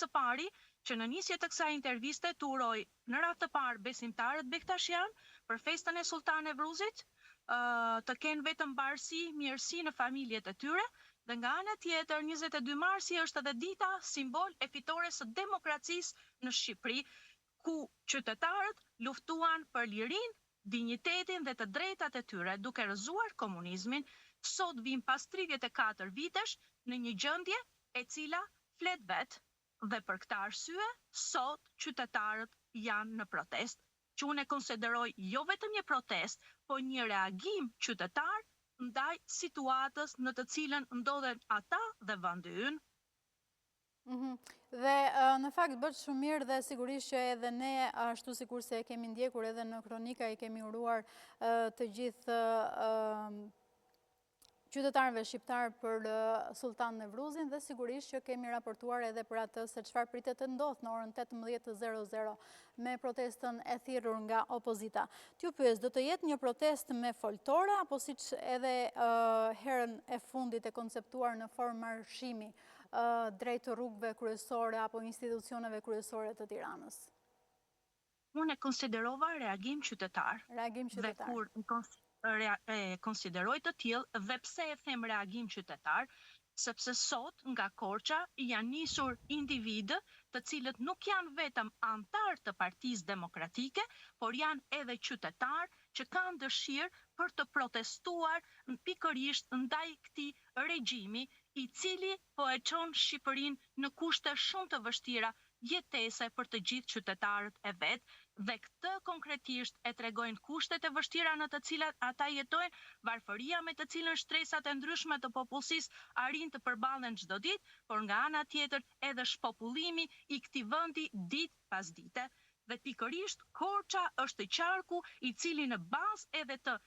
së pari që në nisje të kësaj interviste të uroj në radhë të parë besimtarët bektashian për festën e Sultan Nevruzit, të kenë vetëm mbarësi, mirësi në familjet e tyre, dhe nga ana tjetër 22 marsi është edhe dita simbol e fitores së demokracisë në Shqipëri, ku qytetarët luftuan për lirinë, dinjitetin dhe të drejtat e tyre, duke rrëzuar komunizmin. Sot vim pas 34 vitesh në një gjendje e cila flet vet, dhe për këtë arsye sot qytetarët janë në protestë, që unë e konsideroj jo vetëm një protestë, po një reagim qytetar ndaj situatës në të cilën ndodhen ata dhe vendi ynë. Dhe në fakt bëtë shumë mirë dhe sigurisht që edhe ne ashtu sikur se e kemi ndjekur edhe në kronika i kemi uruar të gjithë qytetarëve shqiptarë për Sultan Nevruzin dhe sigurisht që kemi raportuar edhe për atë se çfarë pritet të ndodhë në orën 18:00 me protestën e thirrur nga opozita. T'ju pyes, do të jetë një protestë me foltore apo siç edhe herën e fundit e konceptuar në formë marshimi drejt rrugëve kryesore apo institucioneve kryesore të Tiranës? Unë e konsiderova reagim qytetar. Reagim qytetar. Dhe kur e konsideroj të tillë, dhe pse e them reagim qytetar, sepse sot nga Korça janë nisur individë të cilët nuk janë vetëm antar të Partisë Demokratike, por janë edhe qytetar që kanë dëshirë për të protestuar pikërisht ndaj këtij regjimi i cili po e çon Shqipërinë në kushte shumë të vështira jetese për të gjithë qytetarët e vet, dhe këtë konkretisht e tregojnë kushtet e vështira në të cilat ata jetojnë, varfëria me të cilën shtresat e ndryshme të popullsisë arrin të përballen çdo ditë, por nga ana tjetër edhe shpopullimi i këtij vendi ditë pas dite. Dhe pikërisht Korça është qarku i cili në bazë edhe të